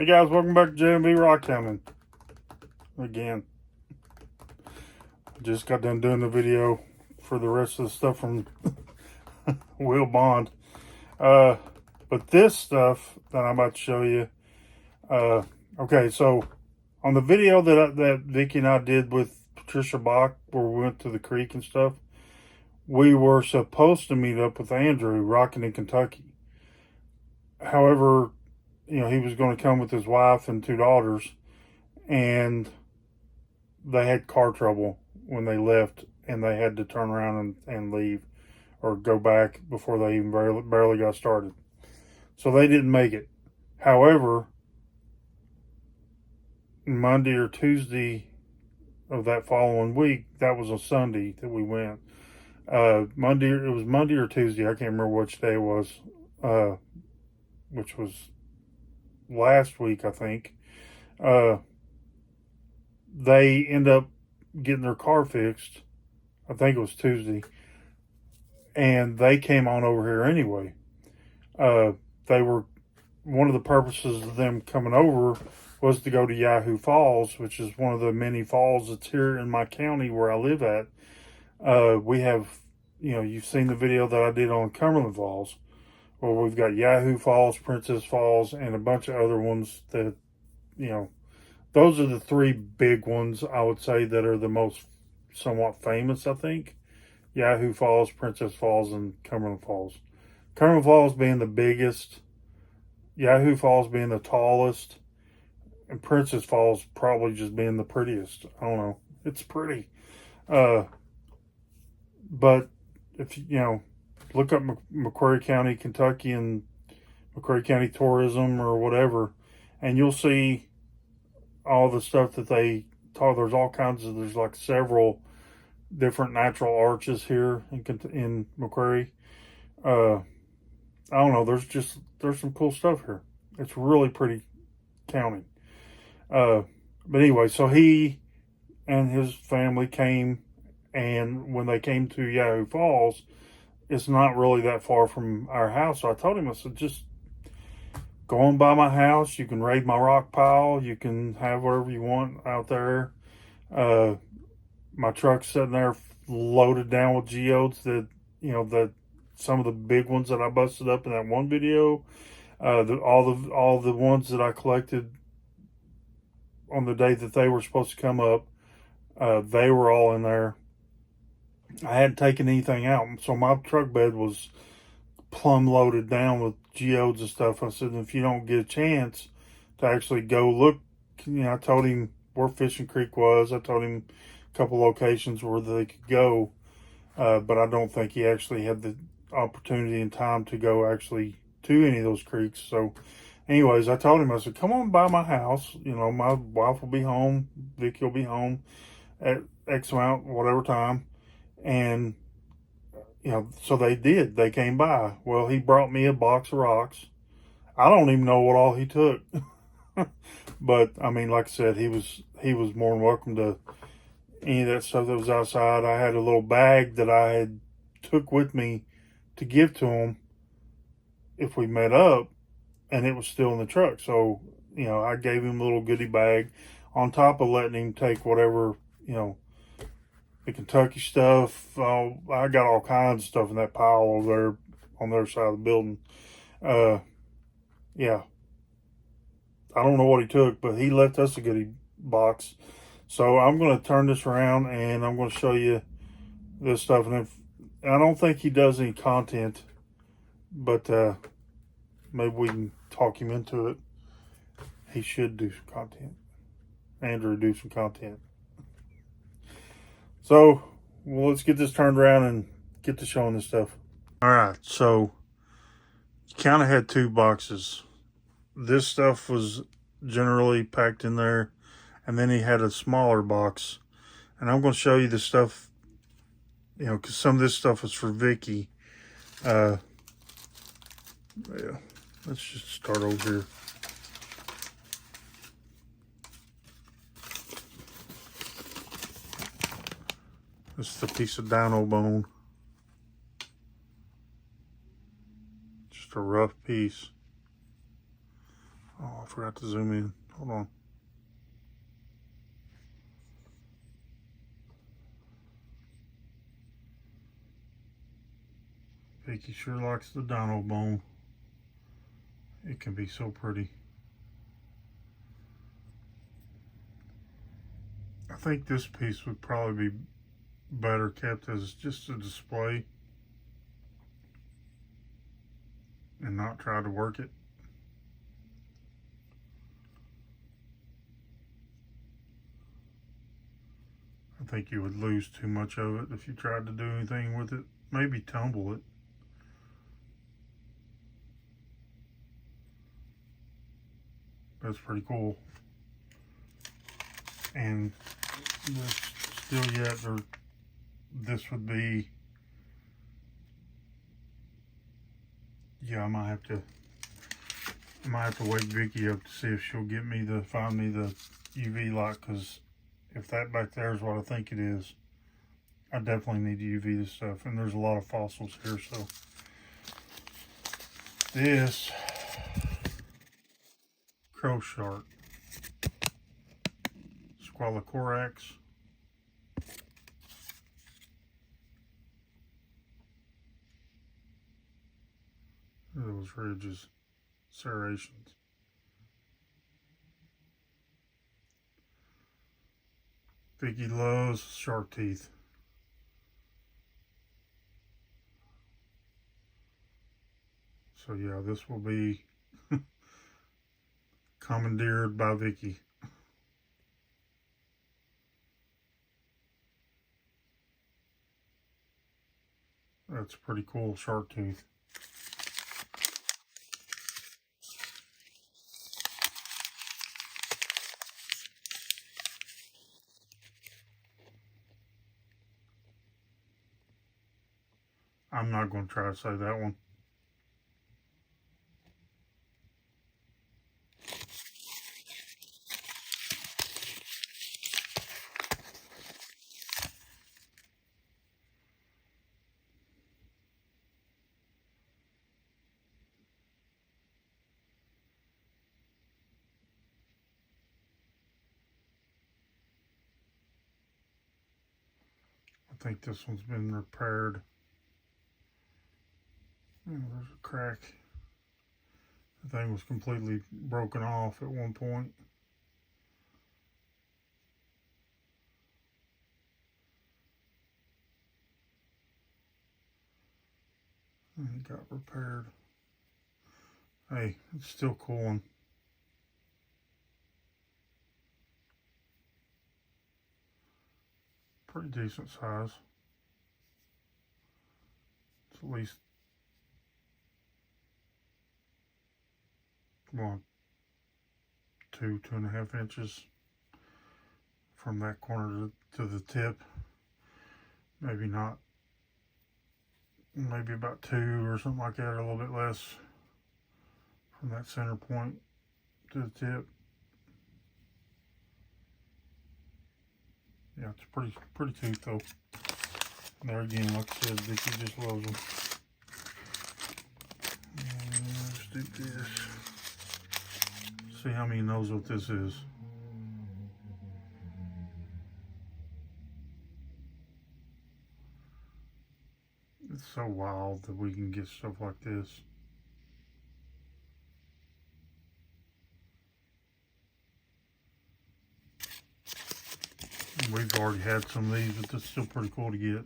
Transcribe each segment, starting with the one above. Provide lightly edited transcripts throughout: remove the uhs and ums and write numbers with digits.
Hey guys, welcome back to J&B Rock Town again. Just got done doing the video for the rest of the stuff from Will Bond. But this stuff that I'm about to show you, okay, so on the video that Vicky and I did with Patricia Bach, where we went to the creek and stuff, we were supposed to meet up with Andrew rocking in Kentucky. However, he was going to come with his wife and 2 daughters, and they had car trouble when they left, and they had to turn around and leave or go back before they even barely got started. So they didn't make it. However, Monday or Tuesday of that following week, that was a Sunday that we went. It was Monday or Tuesday, I can't remember which day it was, which was last week, I think. They end up getting their car fixed. I think it was Tuesday. And they came on over here anyway. One of the purposes of them coming over was to go to Yahoo Falls, which is one of the many falls that's here in my county where I live at. We have, you've seen the video that I did on Cumberland Falls, where we've got Yahoo Falls, Princess Falls, and a bunch of other ones that, those are the 3 big ones, I would say, that are the most somewhat famous, I think. Yahoo Falls, Princess Falls, and Cumberland Falls. Cumberland Falls being the biggest, Yahoo Falls being the tallest, and Princess Falls probably just being the prettiest. I don't know. It's pretty. But if look up McQuarrie County, Kentucky, and McQuarrie County Tourism or whatever, and you'll see all the stuff that they talk. There's all kinds of, there's like several different natural arches here in McQuarrie. I don't know. There's some cool stuff here. It's really pretty county. But anyway, so he and his family came, and when they came to Yahoo Falls, it's not really that far from our house. So I told him, I said, just go on by my house. You can raid my rock pile. You can have whatever you want out there. My truck's sitting there loaded down with geodes that, some of the big ones that I busted up in that one video. All the ones that I collected on the day that they were supposed to come up, they were all in there. I hadn't taken anything out, so my truck bed was plumb loaded down with geodes and stuff. I said, if you don't get a chance to actually go look, I told him where Fishing Creek was. I told him a couple locations where they could go, but I don't think he actually had the opportunity and time to go actually to any of those creeks. So anyways, I told him, I said, come on by my house. My wife will be home. Vicky will be home at X amount, whatever time. And, so they did. They came by. Well, he brought me a box of rocks. I don't even know what all he took. But, I mean, like I said, he was more than welcome to any of that stuff that was outside. I had a little bag that I had took with me to give to him if we met up, and it was still in the truck. So, I gave him a little goodie bag on top of letting him take whatever, the Kentucky stuff. I got all kinds of stuff in that pile over there on the other side of the building. Yeah. I don't know what he took, but he left us a goodie box. So I'm going to turn this around and I'm going to show you this stuff. And I don't think he does any content, but maybe we can talk him into it. He should do some content. Andrew do some content. So, well, let's get this turned around and get to showing this stuff. All right, so you kind of had 2 boxes. This stuff was generally packed in there, and then he had a smaller box. And I'm going to show you the stuff, because some of this stuff is for Vicky. Yeah, let's just start over here. This is a piece of dino bone. Just a rough piece. Oh, forgot to zoom in. Hold on. Vicky sure likes the dino bone. It can be so pretty. I think this piece would probably be better kept as just a display and not try to work it. I think you would lose too much of it if you tried to do anything with it. Maybe tumble it. That's pretty cool. And still yet, this would be, yeah, I might have to wake Vicky up to see if she'll find me the UV light, because if that back there is what I think it is, I definitely need to UV this stuff. And there's a lot of fossils here, so this crow shark, Squalocorax. Those ridges, serrations. Vicky loves shark teeth. So yeah, this will be commandeered by Vicky. That's a pretty cool shark tooth. I'm not going to try to say that one. I think this one's been repaired. Oh, there's a crack. The thing was completely broken off at one point. And it got repaired. Hey, it's still cool. Pretty decent size. It's at least 2.5 inches from that corner to the tip. Maybe not. Maybe about 2 or something like that, or a little bit less from that center point to the tip. Yeah, it's pretty tooth though. And there again, like I said, Vicky just loves them. And let's do this. See how many knows what this is. It's so wild that we can get stuff like this. We've already had some of these, but it's still pretty cool to get.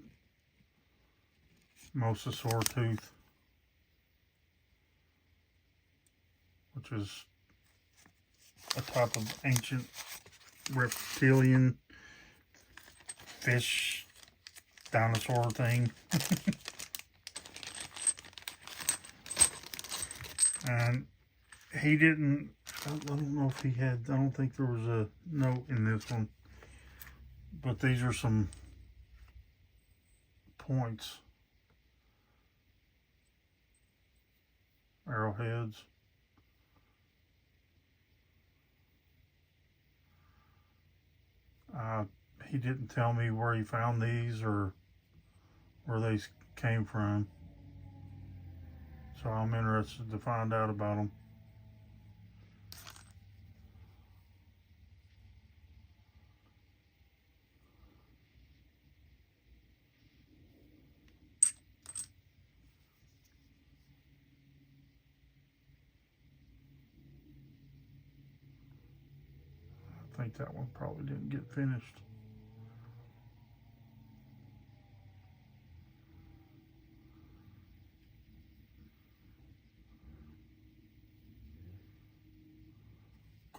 Mosasaur tooth, which is a type of ancient reptilian fish dinosaur thing. And he didn't, I don't know if he had, I don't think there was a note in this one. But these are some points, arrowheads. He didn't tell me where he found these or where they came from. So I'm interested to find out about them. I think that one probably didn't get finished.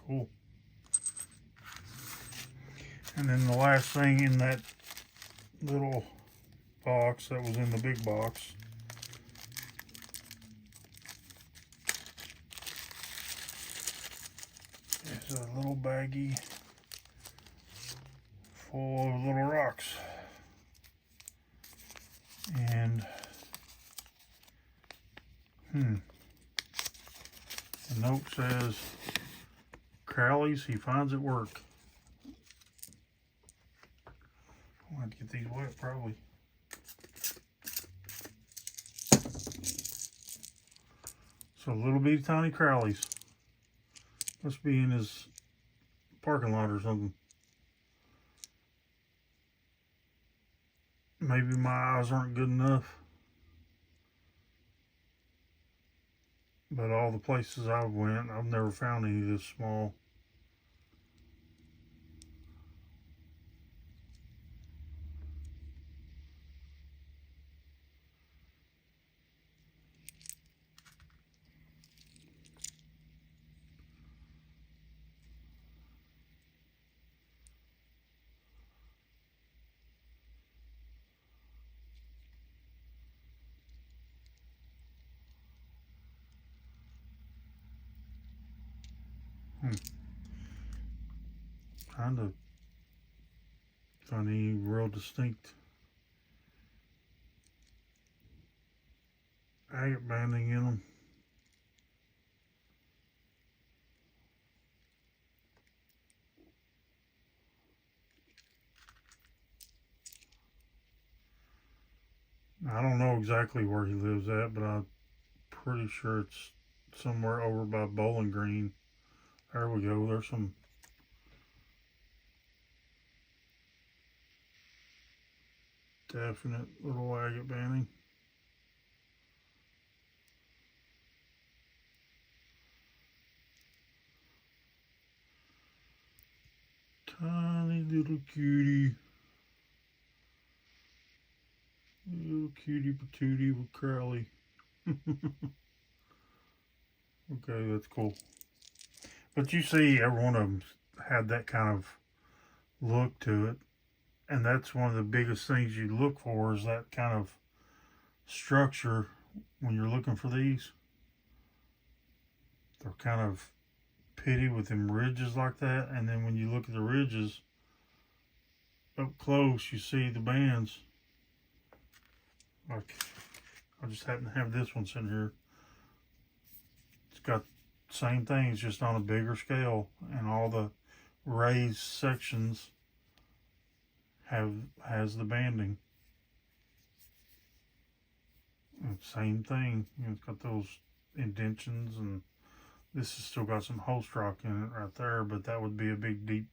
Cool. And then the last thing in that little box that was in the big box is a little baggie full of little rocks. And the note says Crowley's he finds at work. I want to get these wet probably. So little bitty tiny Crowley's. Must be in his parking lot or something. Maybe my eyes aren't good enough. But all the places I've went, I've never found any this small. Trying to find any real distinct agate banding in them. I don't know exactly where he lives at, but I'm pretty sure it's somewhere over by Bowling Green. There we go. There's some definite little agate banding. Tiny little cutie. Little cutie patootie with Crowley. Okay, that's cool. But you see, every one of them had that kind of look to it. And that's one of the biggest things you look for is that kind of structure when you're looking for these. They're kind of pitty with them ridges like that. And then when you look at the ridges up close, you see the bands. Like, I just happen to have this one sitting here. It's got the same things, just on a bigger scale, and all the raised sections has the banding. And same thing, you know, it's got those indentions, and this has still got some host rock in it right there, but that would be a big deep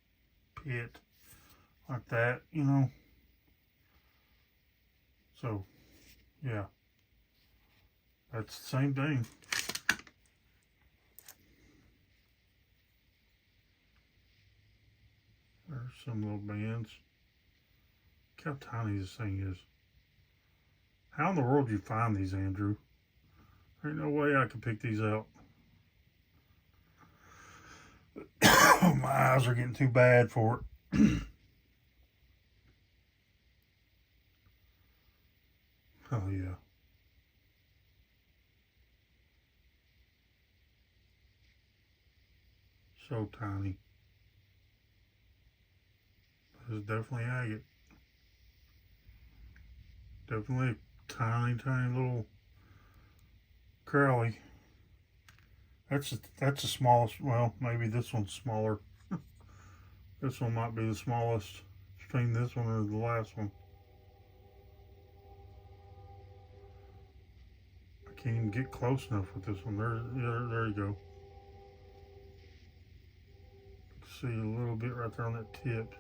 pit like that, you know. So yeah, that's the same thing. There's some little bands. Look how tiny this thing is. How in the world did you find these, Andrew? There ain't no way I could pick these out. My eyes are getting too bad for it. Oh yeah. So tiny. This is definitely agate. Definitely a tiny, tiny little Crowley. That's the smallest. Well, maybe this one's smaller. This one might be the smallest between this one or the last one. I can't even get close enough with this one. There you go. See a little bit right there on that tip.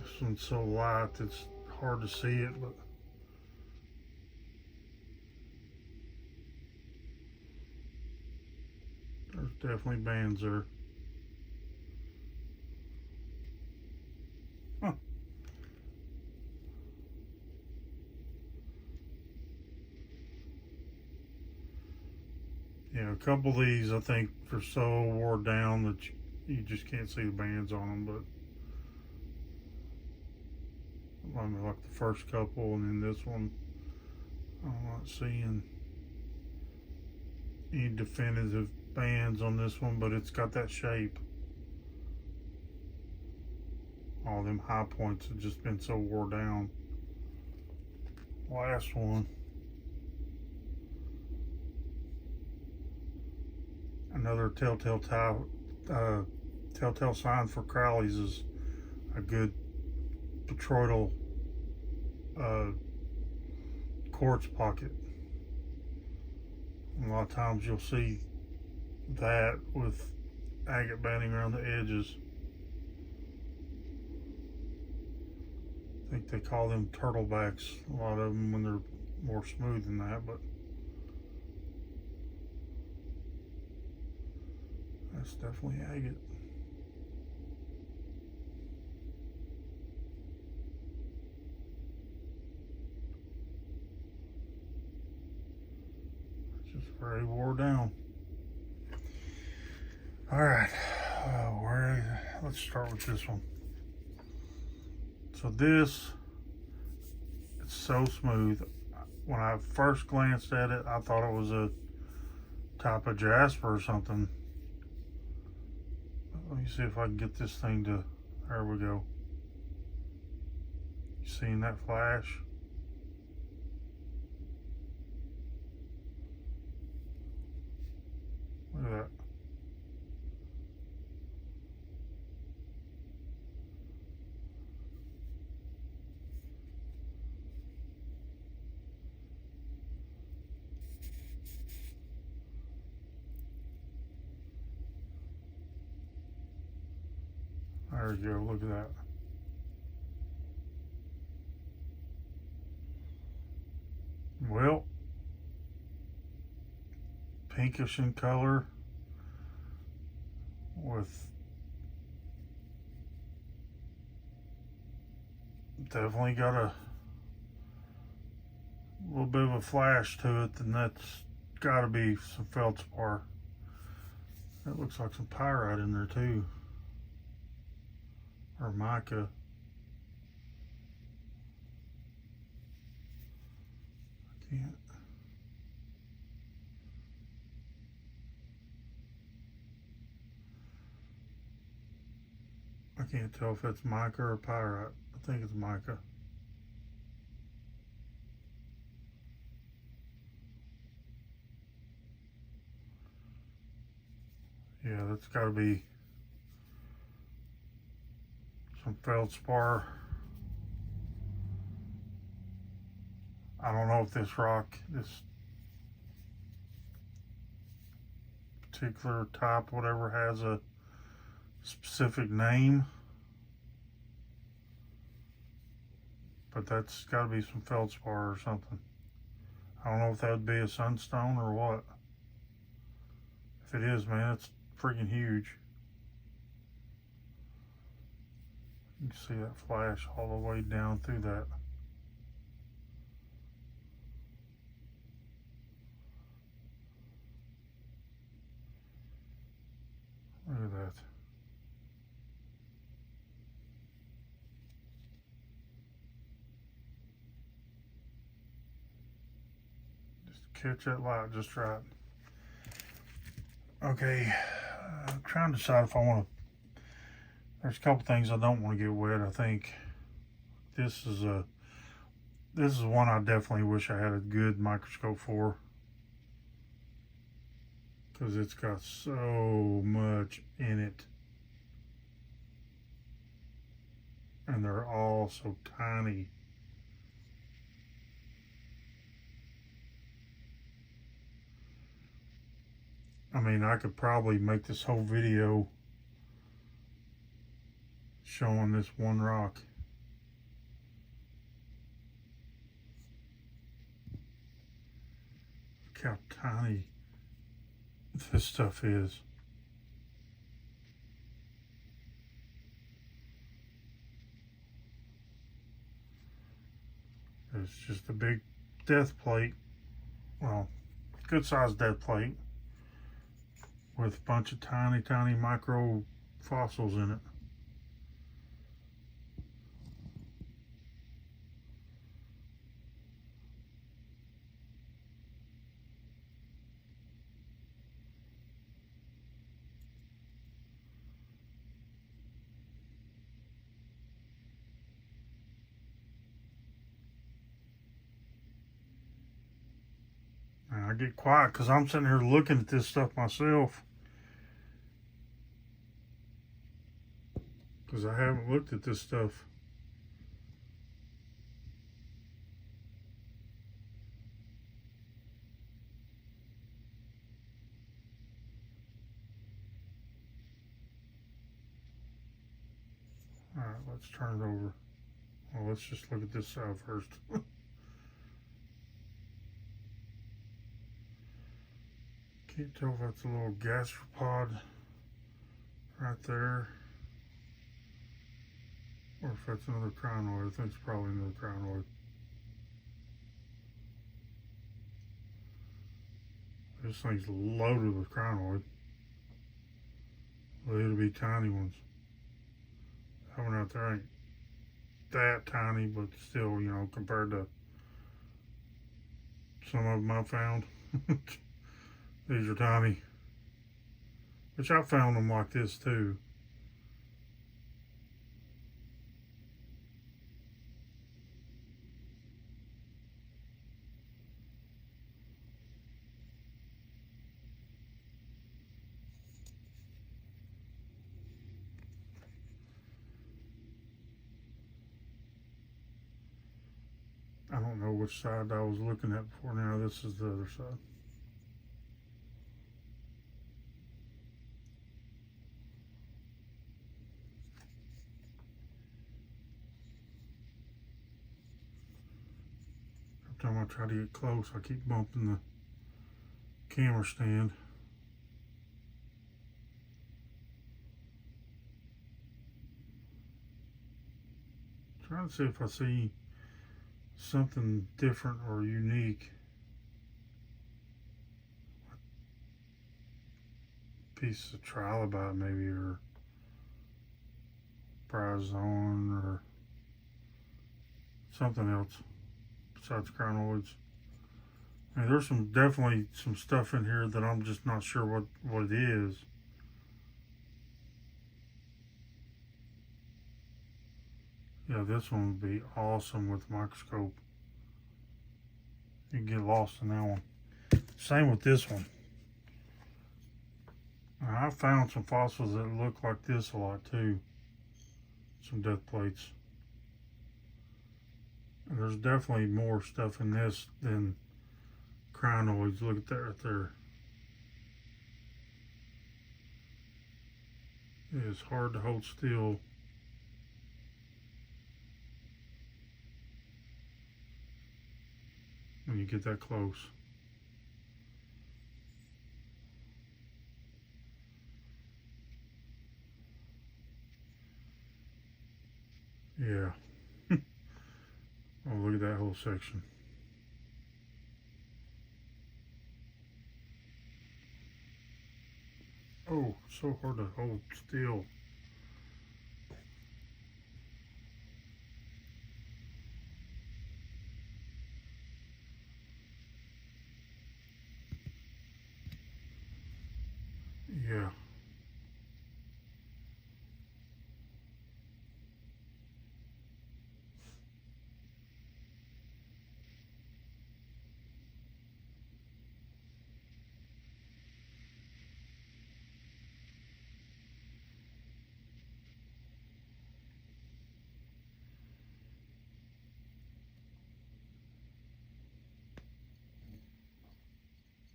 This one's so light it's hard to see it, but there's definitely bands there. Huh. Yeah, a couple of these I think are so wore down that you just can't see the bands on them, but I mean, like the first couple and then this one, I'm not seeing any definitive bands on this one, but it's got that shape. All them high points have just been so wore down. Last one. Another telltale sign for Crowleys is a good botryoidal quartz pocket. A lot of times you'll see that with agate banding around the edges. I think they call them turtlebacks, a lot of them, when they're more smooth than that, but that's definitely agate. It's just very wore down. All right, let's start with this one. So this, it's so smooth. When I first glanced at it, I thought it was a type of jasper or something. Let me see if I can get this thing to, there we go. You seeing that flash? Look at that. There you go, look at that. Well, pinkish in color with definitely got a little bit of a flash to it, and that's got to be some feldspar. That looks like some pyrite in there too, or mica. I can't tell if it's mica or pyrite. I think it's mica. Yeah, that's got to be some feldspar. I don't know if this rock, this particular type, whatever, has a specific name, but that's got to be some feldspar or something. I don't know if that would be a sunstone or what. If it is, man, it's freaking huge. You can see that flash all the way down through that. Look at that. Just catch that light just right. Okay, I'm trying to decide if I want to. There's a couple things I don't want to get wet. I think this is one I definitely wish I had a good microscope for, because it's got so much in it, and they're all so tiny. I mean, I could probably make this whole video showing this one rock. how tiny this stuff is. It's just a big death plate. Well, good sized death plate with a bunch of tiny, tiny micro fossils in it. And I get quiet because I'm sitting here looking at this stuff myself. Because I haven't looked at this stuff. Alright, let's turn it over. Well, let's just look at this side first. Can't tell if that's a little gastropod right there, or if that's another crinoid. I think it's probably another crinoid. This thing's loaded with crinoid. Little bitty tiny ones. That one out there ain't that tiny, but still, you know, compared to some of them I found. These are tiny. Which I found them like this too. I don't know which side I was looking at before now. This is the other side. Every time I try to get close, I keep bumping the camera stand. Trying to see if I see something different or unique. Piece of trilobite maybe, or bryozoan, or something else besides crinoids. I mean, there's definitely some stuff in here that I'm just not sure what it is. Yeah, this one would be awesome with a microscope. You can get lost in that one. Same with this one. Now, I found some fossils that look like this a lot too. Some death plates. And there's definitely more stuff in this than crinoids. Look at that right there. It is hard to hold still. When you get that close. Yeah. Oh, look at that whole section. Oh, so hard to hold still. Yeah.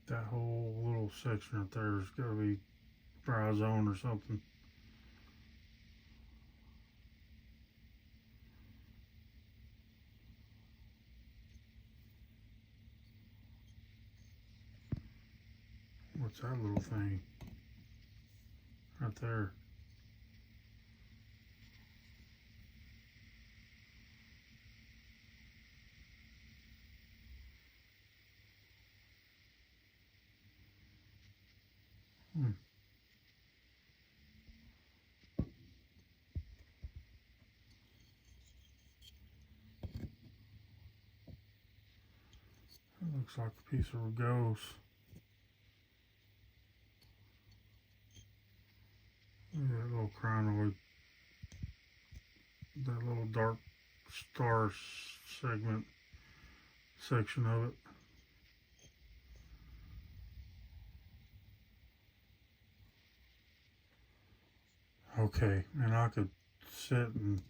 That whole little section right there has got to be bryozoan or something. What's that little thing? Right there. Hmm. That looks like a piece of ghost. Look at that little crinoid. That little dark star segment section of it. Okay, and I could sit and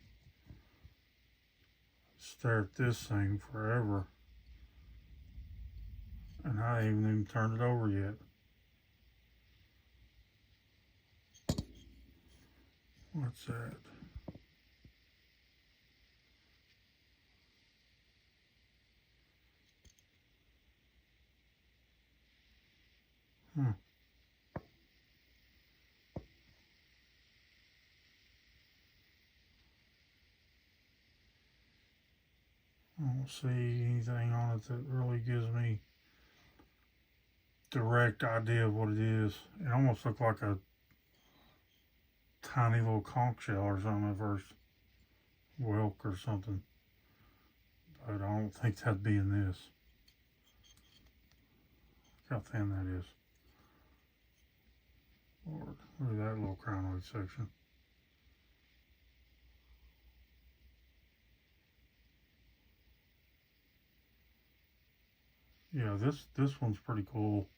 stare at this thing forever. And I haven't even turned it over yet. What's that? Huh. I don't see anything on it that really gives me direct idea of what it is. It almost looked like a tiny little conch shell or something at first. Whelk or something. But I don't think that'd be in this. Look how thin that is. Lord, look at that little crinoid section. Yeah, this one's pretty cool.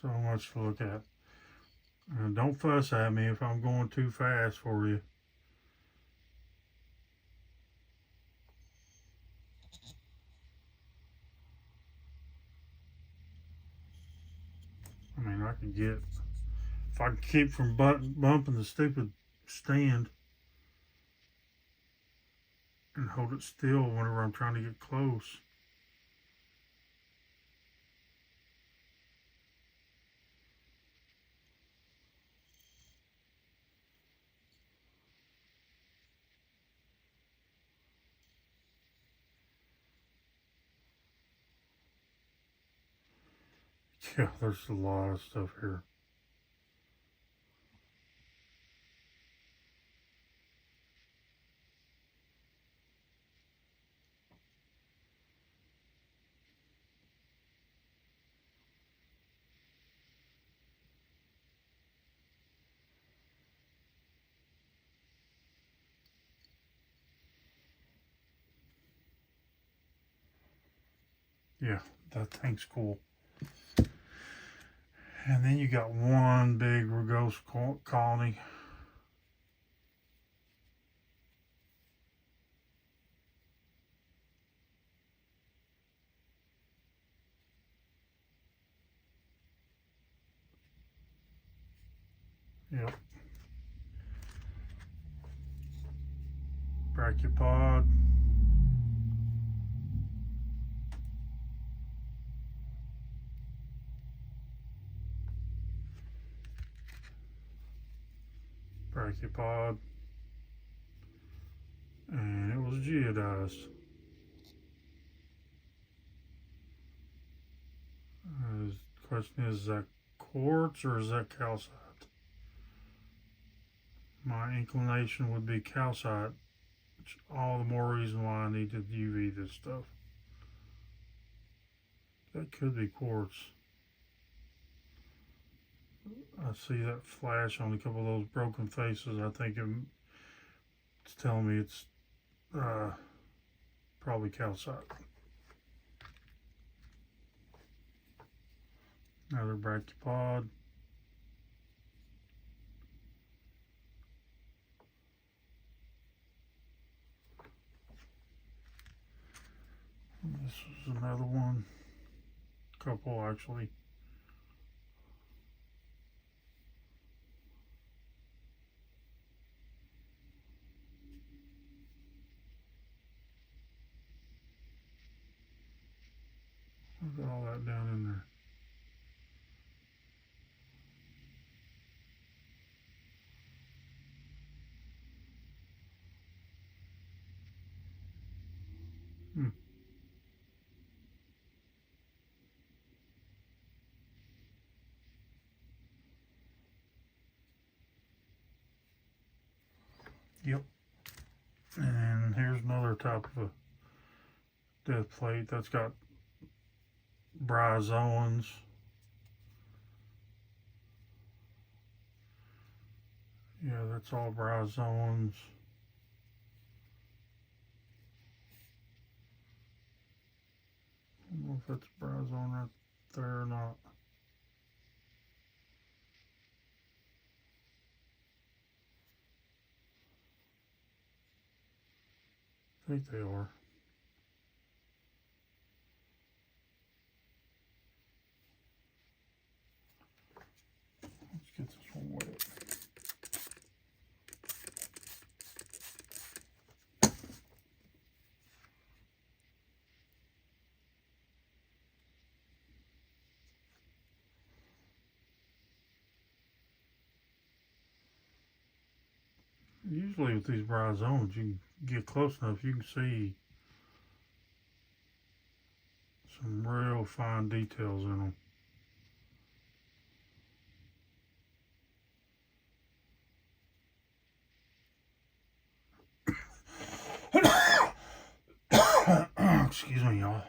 So much to look at. And don't fuss at me if I'm going too fast for you. I mean, I can get, if I can keep from bumping the stupid stand and hold it still whenever I'm trying to get close. Yeah, there's a lot of stuff here. Yeah, that thing's cool. And then you got one big rugose colony. Yep. Brachiopod. Brachiopod. And it was geodized. The question is that quartz or is that calcite? My inclination would be calcite, which all the more reason why I need to UV this stuff. That could be quartz. I see that flash on a couple of those broken faces. I think it's telling me it's probably calcite. Another brachiopod. This is another one. Couple actually. all that down in there. Yep. And here's another type of a death plate that's got bryozoans. Yeah, that's all bryozoans. I don't know if that's bryozoan right there or not. I think they are. Let's get this one wet. Usually with these bryozoans, you can get close enough, you can see some real fine details in them. Excuse me, y'all.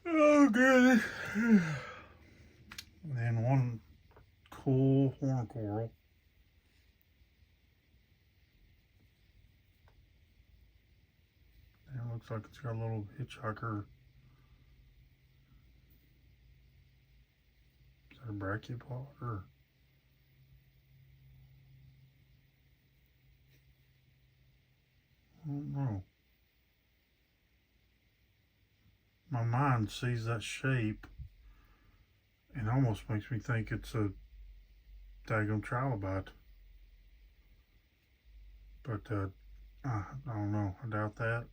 Oh, goodness. And then one cool horn coral. And it looks like it's got a little hitchhiker. Is that a brachiopod or? I don't know. My mind sees that shape and almost makes me think it's a daggum trilobite. But I don't know. I doubt that.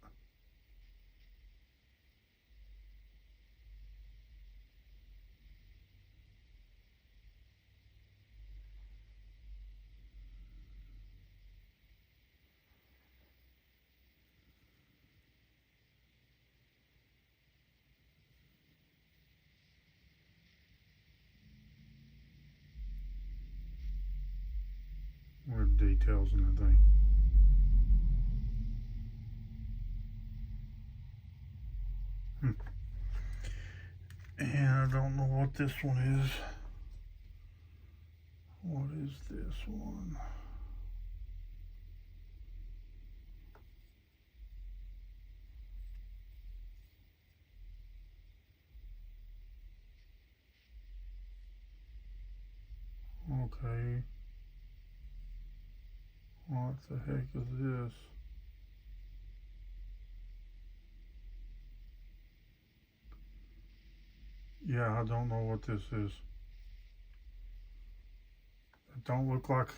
Weird details in the thing. And I don't know what this one is. What is this one? Okay. What the heck is this? Yeah, I don't know what this is. It don't look like,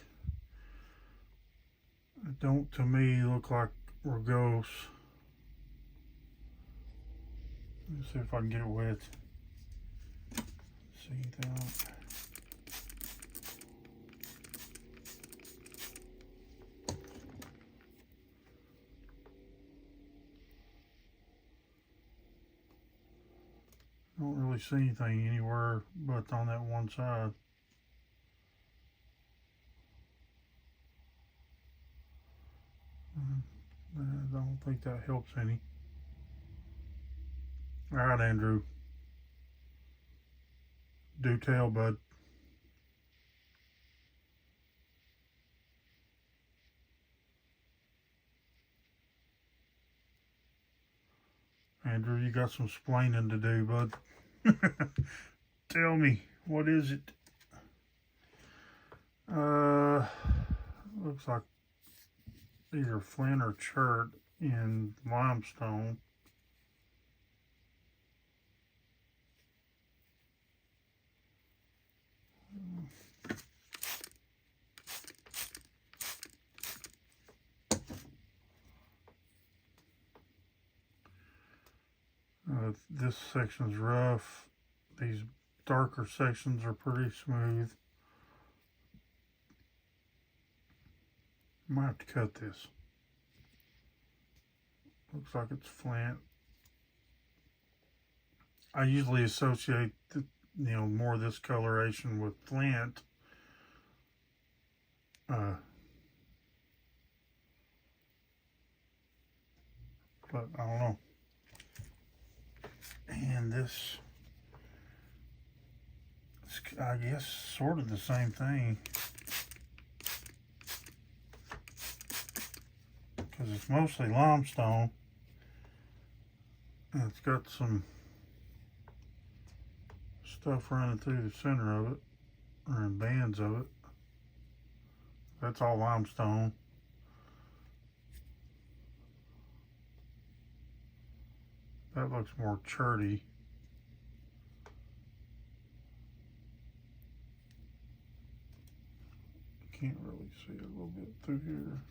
it don't to me look like rugose. Let's see if I can get it wet. See that. Don't really see anything anywhere but on that one side. I don't think that helps any. Alright, Andrew. Do tell, bud. Andrew, you got some splaining to do, bud. Tell me, what is it? Looks like either flint or chert in limestone. this section's rough. These darker sections are pretty smooth. Might have to cut this. Looks like it's flint. I usually associate more of this coloration with flint. But I don't know. And this, I guess, sort of the same thing. Because it's mostly limestone. And it's got some stuff running through the center of it, or in bands of it. That's all limestone. That looks more cherty. Can't really see it a little bit through here.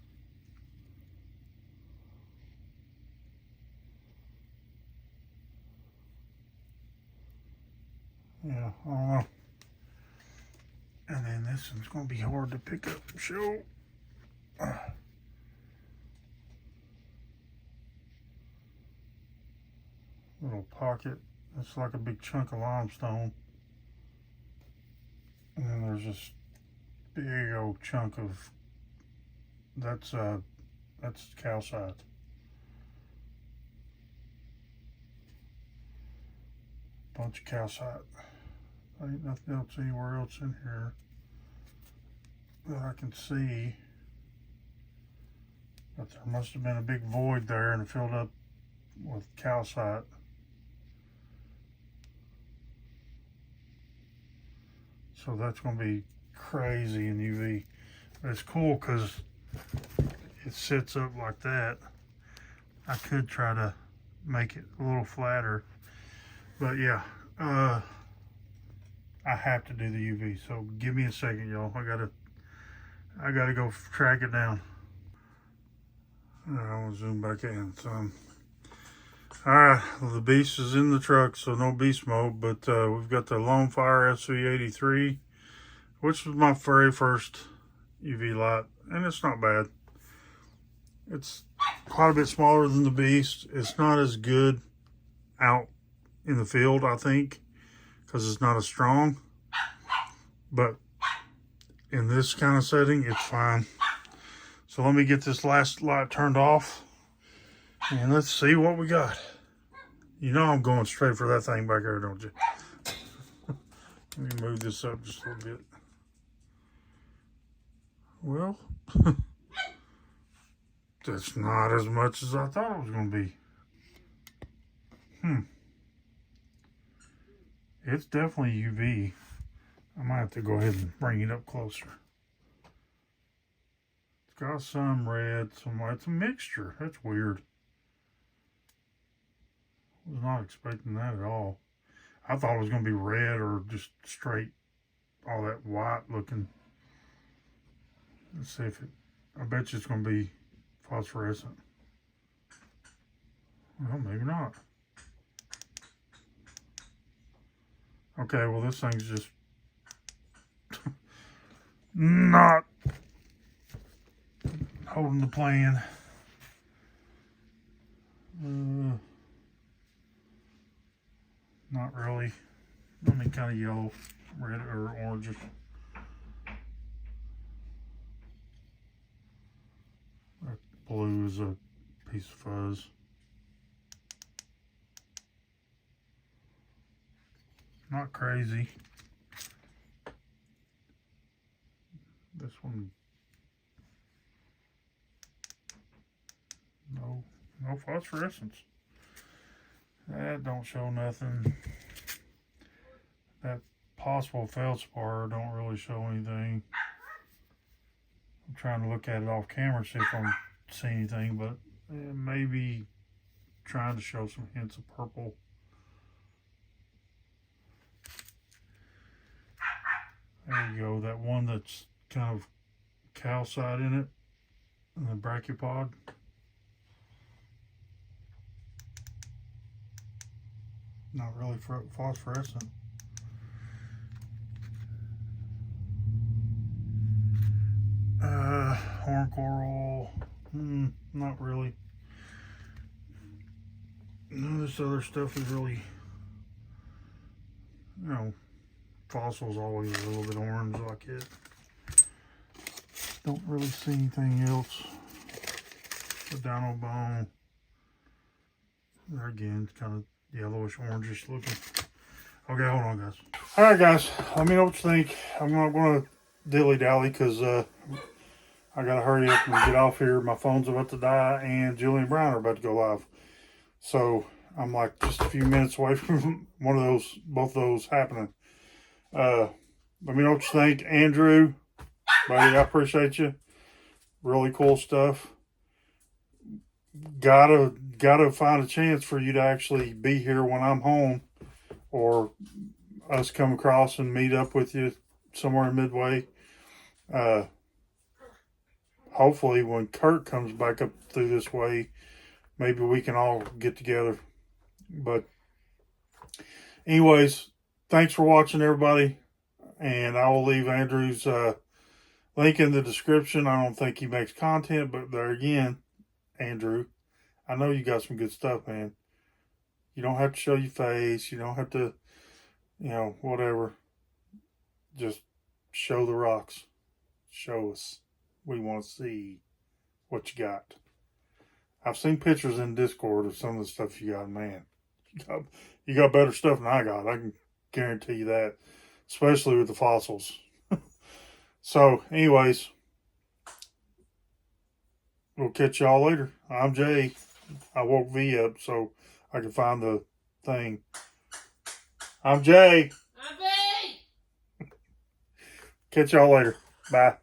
Yeah, I don't know. And then this one's going to be hard to pick up and show. Little pocket. It's like a big chunk of limestone. And then there's this big old chunk of, that's calcite. Bunch of calcite. Ain't nothing else anywhere else in here that I can see. But there must have been a big void there and it filled up with calcite. So that's going to be crazy in UV. But it's cool because it sits up like that. I could try to make it a little flatter. But yeah, I have to do the UV. So give me a second, y'all. I gotta go track it down. I want to zoom back in. So, alright, well, the beast is in the truck, so no beast mode, but we've got the Lone Fire SV83, which was my very first UV light, and it's not bad. It's quite a bit smaller than the beast. It's not as good out in the field, I think, because it's not as strong, but in this kind of setting, it's fine. So let me get this last light turned off, and let's see what we got. You know I'm going straight for that thing back there, don't you? Let me move this up just a little bit. Well, that's not as much as I thought it was going to be. It's definitely UV. I might have to go ahead and bring it up closer. It's got some red, some white. It's a mixture. That's weird. I was not expecting that at all. I thought it was going to be red or just straight, all that white looking. Let's see if it, I bet you it's going to be phosphorescent. Well, maybe not. Okay, well, this thing's just not holding the plan. Not really. I mean, kind of yellow, red, or orange. That blue is a piece of fuzz. Not crazy. This one, no phosphorescence. That don't show nothing. That possible feldspar don't really show anything. I'm trying to look at it off camera, see if I'm seeing anything, but it may be trying to show some hints of purple. There you go, that one that's kind of calcite in it, in the brachipod. Not really phosphorescent. Horn coral. Not really. None of this other stuff is really, fossils always a little bit orange like it. Don't really see anything else. The dino bone. There again, it's kind of yellowish, orangish looking. Okay, hold on, guys. All right, guys. Let me know what you think. I'm not going to dilly-dally because I got to hurry up and get off here. My phone's about to die, and Julie and Brian are about to go live. So I'm like just a few minutes away from both of those happening. Let me know what you think. Andrew, buddy, I appreciate you. Really cool stuff. Gotta find a chance for you to actually be here when I'm home, or us come across and meet up with you somewhere in Midway. Hopefully when Kurt comes back up through this way, maybe we can all get together. But anyways, thanks for watching, everybody. And I will leave Andrew's link in the description. I don't think he makes content, but there again, Andrew, I know you got some good stuff, man. You don't have to show your face. You don't have to, whatever. Just show the rocks. Show us. We want to see what you got. I've seen pictures in Discord of some of the stuff you got, man. You got better stuff than I got. I can guarantee you that. Especially with the fossils. So, anyways, we'll catch y'all later. I'm Jay. I woke V up so I can find the thing. I'm Jay. I'm V. Catch y'all later. Bye.